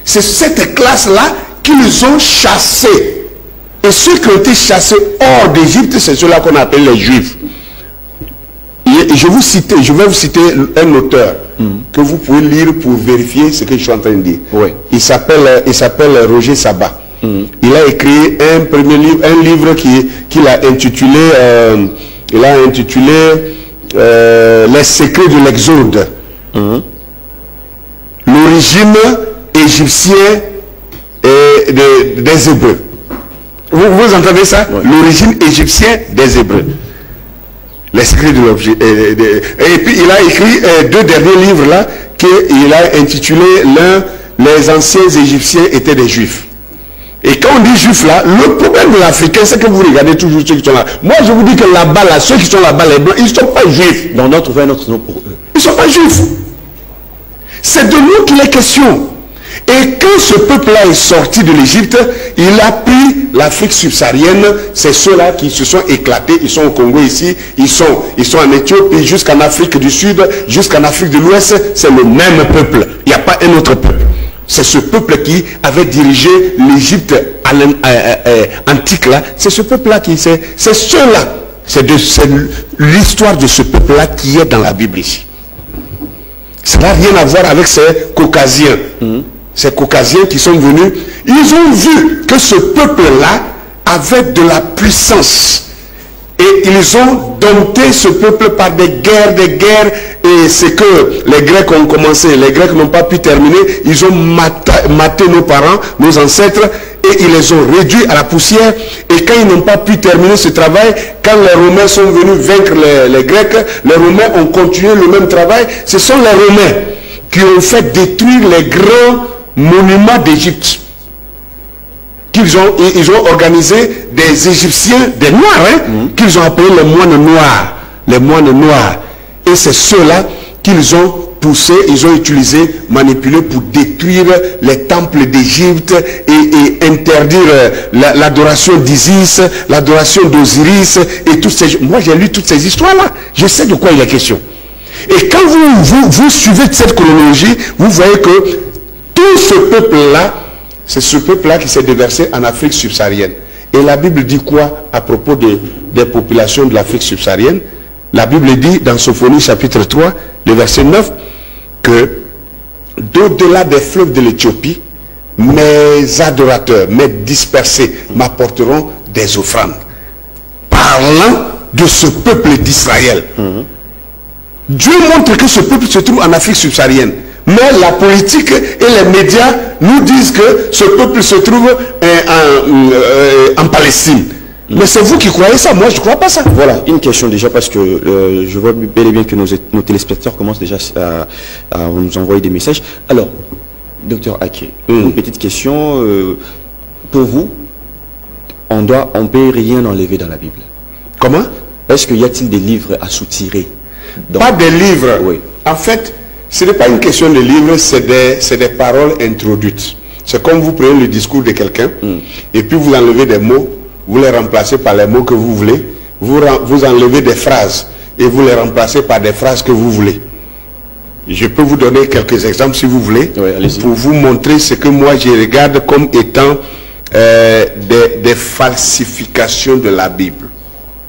c'est cette classe-là qu'ils ont chassés. Et ceux qui ont été chassés hors d'Égypte, c'est ceux-là qu'on appelle les Juifs. Et je vais vous citer un auteur que vous pouvez lire pour vérifier ce que je suis en train de dire. Oui. Il s'appelle Roger Sabat. Il a écrit un premier livre, un livre qu'il a intitulé, Les secrets de l'Exode. L'origine égyptienne des Hébreux. Vous entendez ça? Oui. L'origine égyptienne des Hébreux. Les secrets de l'objet. Et puis il a écrit deux derniers livres là qu'il a intitulé l'un, les anciens Égyptiens étaient des Juifs. Et quand on dit Juifs là, le problème de l'Africain, c'est que vous regardez toujours ceux qui sont là. Moi je vous dis que là-bas, là, ceux qui sont là-bas, les blancs, ils ne sont pas juifs. Donc on doit trouver un autre nom pour eux. Ils ne sont pas juifs. C'est de nous qu'il est question. Et quand ce peuple-là est sorti de l'Égypte, il a pris l'Afrique subsaharienne. C'est ceux-là qui se sont éclatés. Ils sont au Congo ici, ils sont en Éthiopie, jusqu'en Afrique du Sud, jusqu'en Afrique de l'Ouest. C'est le même peuple. Il n'y a pas un autre peuple. C'est ce peuple qui avait dirigé l'Égypte antique là. C'est ce peuple-là c'est ceux-là. C'est l'histoire de ce peuple-là qui est dans la Bible ici. Ça n'a rien à voir avec ces Caucasiens. Ces Caucasiens qui sont venus, ils ont vu que ce peuple-là avait de la puissance. Et ils ont dompté ce peuple par des guerres. Et c'est que les Grecs ont commencé. Les Grecs n'ont pas pu terminer. Ils ont maté nos parents, nos ancêtres, et ils les ont réduits à la poussière. Et quand ils n'ont pas pu terminer ce travail, quand les Romains sont venus vaincre les Grecs, les Romains ont continué le même travail. Ce sont les Romains qui ont fait détruire les grands monuments d'Égypte. Ils ont organisé des Égyptiens, des Noirs, qu'ils ont appelés les moines noirs. Les moines noirs. Et c'est ceux-là qu'ils ont poussé, ils ont utilisé, manipulé pour détruire les temples d'Égypte et interdire l'adoration d'Isis, l'adoration d'Osiris et toutes ces... Moi j'ai lu toutes ces histoires-là. Je sais de quoi il est question. Et quand vous suivez cette chronologie, vous voyez que tout ce peuple-là, c'est ce peuple-là qui s'est déversé en Afrique subsaharienne. Et la Bible dit quoi à propos des populations de l'Afrique subsaharienne? La Bible dit dans Sophonie chapitre 3, le verset 9, que d'au-delà des fleuves de l'Éthiopie, mes adorateurs, mes dispersés m'apporteront des offrandes. Parlant de ce peuple d'Israël. Dieu montre que ce peuple se trouve en Afrique subsaharienne. Mais la politique et les médias nous disent que ce peuple se trouve en Palestine. Mais c'est vous qui croyez ça, moi je ne crois pas ça. Voilà, une question déjà parce que je vois bel et bien que nos téléspectateurs commencent déjà à nous envoyer des messages. Alors, docteur Aké, une petite question. Pour vous, on ne peut rien enlever dans la Bible. Comment? Est-ce qu'il y a-t-il des livres à soutirer? Pas des livres. Oui. En fait, ce n'est pas une question de livres, c'est des paroles introduites. C'est comme vous prenez le discours de quelqu'un et puis vous enlevez des mots, vous les remplacez par les mots que vous voulez, vous enlevez des phrases et vous les remplacez par des phrases que vous voulez. Je peux vous donner quelques exemples si vous voulez, pour vous montrer ce que moi je regarde comme étant des falsifications de la Bible.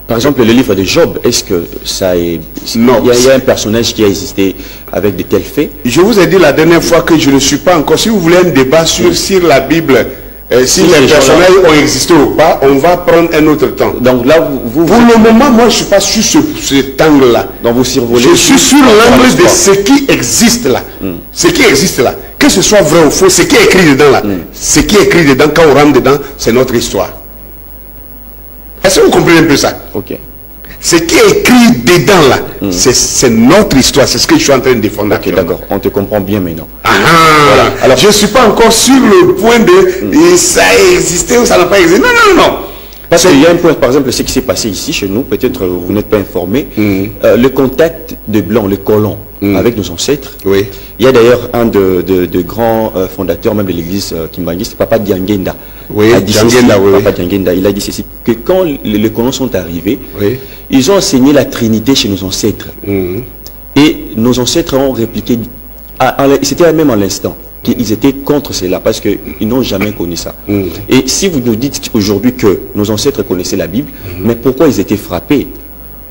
Par exemple, le livre de Job, est-ce que ça est... Non. Il y a un personnage qui a existé avec de tels faits? Je vous ai dit la dernière fois que je ne suis pas encore... Si vous voulez un débat sur la Bible, si les personnages ont existé ou pas, on va prendre un autre temps. Donc là, pour le moment, moi, je ne suis pas sur cet angle-là. Donc vous survolez... Je suis sur l'angle de ce qui existe là. Ce qui existe là. Que ce soit vrai ou faux, ce qui est écrit dedans là. Ce qui est écrit dedans, quand on rentre dedans, c'est notre histoire. Est-ce que vous comprenez un peu ça? Ok. Ce qui est écrit dedans là, c'est notre histoire, c'est ce que je suis en train de défendre. Ok, d'accord, on te comprend bien maintenant. Voilà. Alors, je ne suis pas encore sur le point de ça a existé ou ça n'a pas existé. Non. Parce qu'il y a un point, par exemple, ce qui s'est passé ici chez nous, peut-être vous n'êtes pas informé, le contact des Blancs, les colons, avec nos ancêtres. Oui. Il y a d'ailleurs un de grands fondateurs, même de l'église Kimbangi, c'est Papa Diangenda. Oui, a dit ceci, Papa Djangenda, il a dit ceci, que quand les colons sont arrivés, ils ont enseigné la Trinité chez nos ancêtres. Et nos ancêtres ont répliqué, c'était même à l'instant, qu'ils étaient contre cela, parce qu'ils n'ont jamais connu ça. Et si vous nous dites aujourd'hui que nos ancêtres connaissaient la Bible, mais pourquoi ils étaient frappés?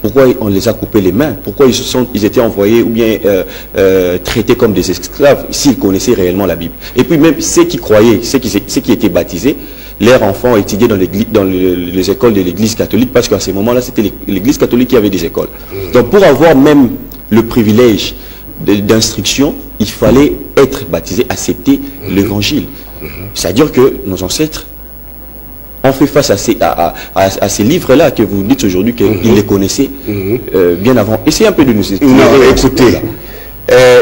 Pourquoi on les a coupés les mains? Pourquoi ils étaient envoyés ou bien traités comme des esclaves s'ils connaissaient réellement la Bible? Et puis même ceux qui croyaient, ceux qui étaient baptisés, leurs enfants étudiaient dans les écoles de l'église catholique, parce qu'à ce moment-là, c'était l'église catholique qui avait des écoles. Donc pour avoir même le privilège d'instruction, il fallait être baptisé, accepter l'évangile. C'est-à-dire que nos ancêtres ont fait face à ces livres-là que vous dites aujourd'hui qu'ils les connaissaient bien avant. Essayez un peu de nous expliquer. Non, écoutez,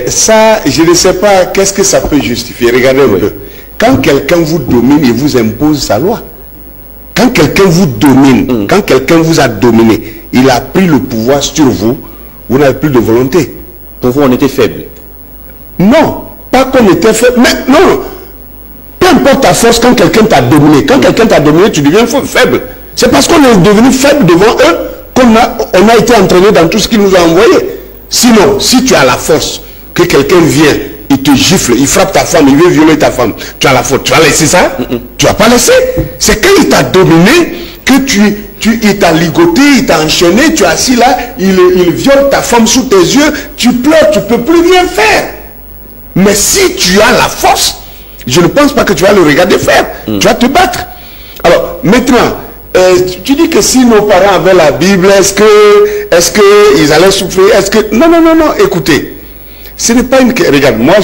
ça, je ne sais pas qu'est-ce que ça peut justifier. Regardez un peu. Quand quelqu'un vous domine et vous impose sa loi, quand quelqu'un vous domine, quand quelqu'un vous a dominé, il a pris le pouvoir sur vous, vous n'avez plus de volonté. Pour vous, on était faible. Non, pas qu'on était faible, mais non. Peu importe ta force, quand quelqu'un t'a dominé, quand quelqu'un t'a dominé, tu deviens faible. C'est parce qu'on est devenu faible devant eux qu'on a été entraîné dans tout ce qu'ils nous ont envoyé. Sinon, si tu as la force, que quelqu'un vient, il te gifle, il frappe ta femme, il veut violer ta femme, tu as la faute, tu vas laisser ça? Tu vas pas laisser. C'est quand il t'a dominé que il t'a ligoté, il t'a enchaîné, tu es assis là, il viole ta femme sous tes yeux, tu pleures, tu peux plus rien faire. Mais si tu as la force, je ne pense pas que tu vas le regarder faire. Tu vas te battre. Alors, maintenant, tu dis que si nos parents avaient la Bible, est-ce qu'ils allaient souffrir? Non, écoutez. Ce n'est pas une... Regarde, moi,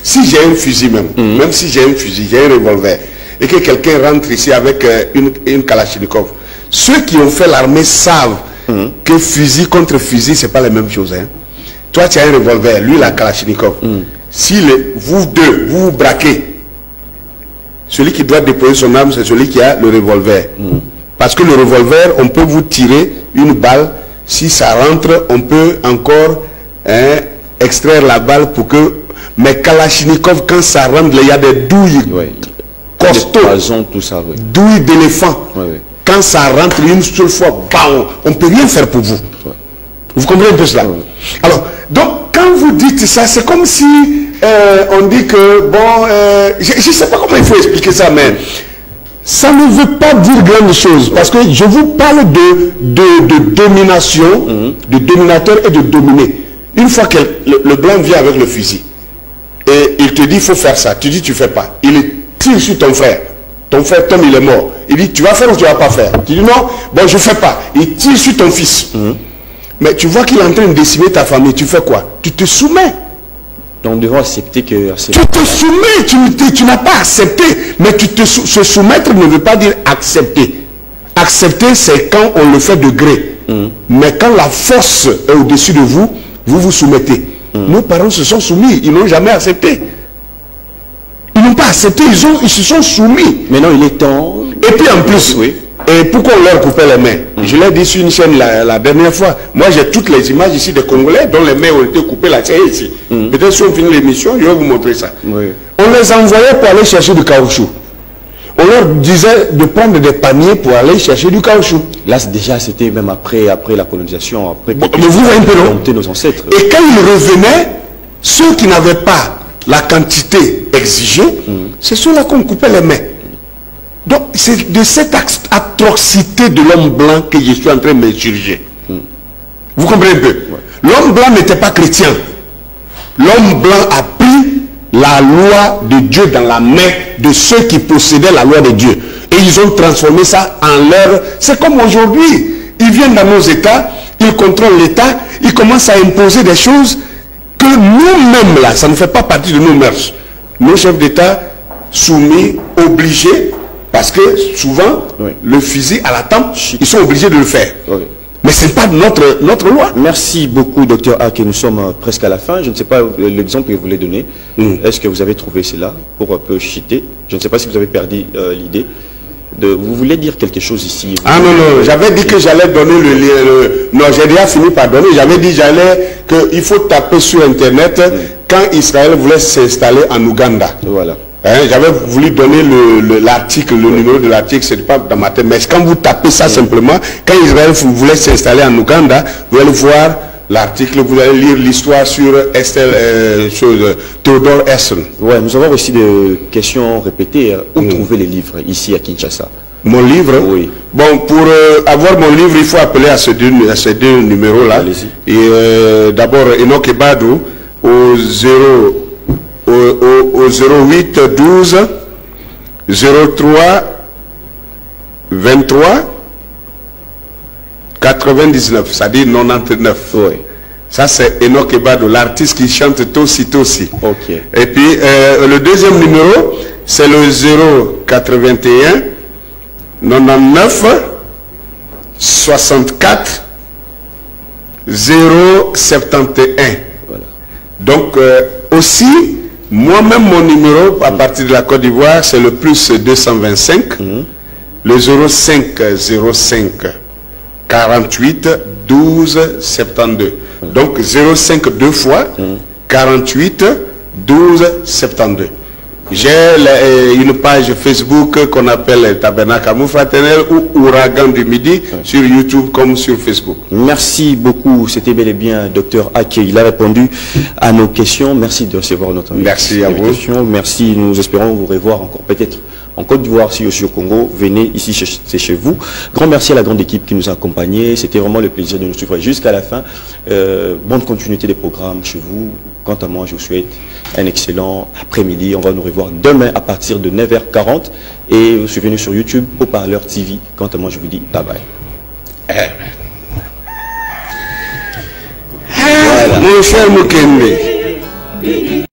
si j'ai un fusil même si j'ai un fusil, j'ai un revolver, et que quelqu'un rentre ici avec une Kalachnikov, ceux qui ont fait l'armée savent que fusil contre fusil, ce n'est pas la même chose. Hein. Toi, tu as un revolver, lui, la Kalachnikov. Si vous deux, vous braquez, celui qui doit déposer son arme, c'est celui qui a le revolver. Parce que le revolver, on peut vous tirer une balle. Si ça rentre, on peut encore extraire la balle pour que... Mais Kalachnikov, quand ça rentre, il y a des douilles costauds. Tout ça, douilles d'éléphant. Quand ça rentre une seule fois, bam, on ne peut rien faire pour vous. Vous comprenez un peu cela? Alors, donc, quand vous dites ça, c'est comme si on dit que, bon, je ne sais pas comment il faut expliquer ça, mais ça ne veut pas dire grande chose. Parce que je vous parle de domination, de dominateur et de dominer. Une fois que le blanc vient avec le fusil, et il te dit, il faut faire ça. Tu dis, tu ne fais pas. Il tire sur ton frère. Ton frère, Tom, il est mort. Il dit, tu vas faire ou tu ne vas pas faire? Tu dis, non, bon, je ne fais pas. Il tire sur ton fils. Mais tu vois qu'il est en train de décimer ta famille. Tu fais quoi? Tu te soumets. Donc, nous devons accepter que... Tu te soumets. Tu n'as pas accepté. Mais se soumettre ne veut pas dire accepter. Accepter, c'est quand on le fait de gré. Mais quand la force est au-dessus de vous, vous vous soumettez. Nos parents se sont soumis. Ils n'ont jamais accepté. Ils n'ont pas accepté. Ils se sont soumis. Maintenant, il est temps... Et puis en plus, et pourquoi on leur coupait les mains? Je l'ai dit sur une chaîne la dernière fois. Moi, j'ai toutes les images ici des Congolais dont les mains ont été coupées là. C'est ici. Peut-être si on finit l'émission, je vais vous montrer ça. On les envoyait pour aller chercher du caoutchouc. On leur disait de prendre des paniers pour aller chercher du caoutchouc. Là, déjà, c'était même après la colonisation, après mais vous voyez un peu, nos ancêtres. Et quand ils revenaient, ceux qui n'avaient pas la quantité exigée, c'est ceux-là qu'on coupait les mains. Donc, c'est de cette atrocité de l'homme blanc que je suis en train de m'insurger. Vous comprenez un peu? L'homme blanc n'était pas chrétien. L'homme blanc a pris la loi de Dieu dans la main de ceux qui possédaient la loi de Dieu. Et ils ont transformé ça en leur... C'est comme aujourd'hui. Ils viennent dans nos États, ils contrôlent l'État, ils commencent à imposer des choses que nous-mêmes, là, ça ne fait pas partie de nos mœurs. Nos chefs d'État soumis, obligés, parce que souvent, le fusil à la tempe, ils sont obligés de le faire. Mais ce n'est pas notre loi. Merci beaucoup, Dr Ake. Nous sommes presque à la fin. Je ne sais pas l'exemple que vous voulez donner. Est-ce que vous avez trouvé cela pour un peu chiter? Je ne sais pas si vous avez perdu l'idée. Vous voulez dire quelque chose ici? Ah non, j'avais dit que j'allais donner le lien. Non, j'ai déjà fini par donner. J'avais dit qu'il faut taper sur Internet quand Israël voulait s'installer en Ouganda. Voilà. Hein, j'avais voulu donner l'article, le numéro de l'article, c'est pas dans ma tête, mais quand vous tapez ça simplement, quand Israël voulait s'installer en Ouganda, vous allez voir l'article, vous allez lire l'histoire sur Théodore Herzl. Ouais, nous avons aussi des questions répétées. Où trouver les livres ici à Kinshasa? Mon livre? Oui. Bon, pour avoir mon livre, il faut appeler à ces deux numéros-là. Et d'abord, Enoch Ebadou au 08 12 03 23 99, c'est-à-dire 99. Oui. Ça, c'est Enoch Ebadou, l'artiste qui chante Tossi Tossi. Ok. Et puis, le deuxième numéro, c'est le 081 99 64 071. Voilà. Donc, aussi, moi-même, mon numéro, à partir de la Côte d'Ivoire, c'est le plus 225, le 0505 48 12 72. Donc 05 deux fois, 48 12 72. J'ai une page Facebook qu'on appelle Tabernacle Amour Fraternel ou Ouragan du Midi sur YouTube comme sur Facebook. Merci beaucoup, c'était bel et bien Dr Ake. Il a répondu à nos questions. Merci de recevoir notre Merci à vous. Merci, nous espérons vous revoir encore peut-être en Côte d'Ivoire, si aussi au Congo. Venez ici, c'est chez vous. Grand merci à la grande équipe qui nous a accompagnés. C'était vraiment le plaisir de nous suivre jusqu'à la fin. Bonne continuité des programmes chez vous. Quant à moi, je vous souhaite un excellent après-midi. On va nous revoir demain à partir de 9h40. Et suivez-nous sur YouTube, Haut-Parleur TV. Quant à moi, je vous dis bye bye. Voilà. Mon cher Mukende.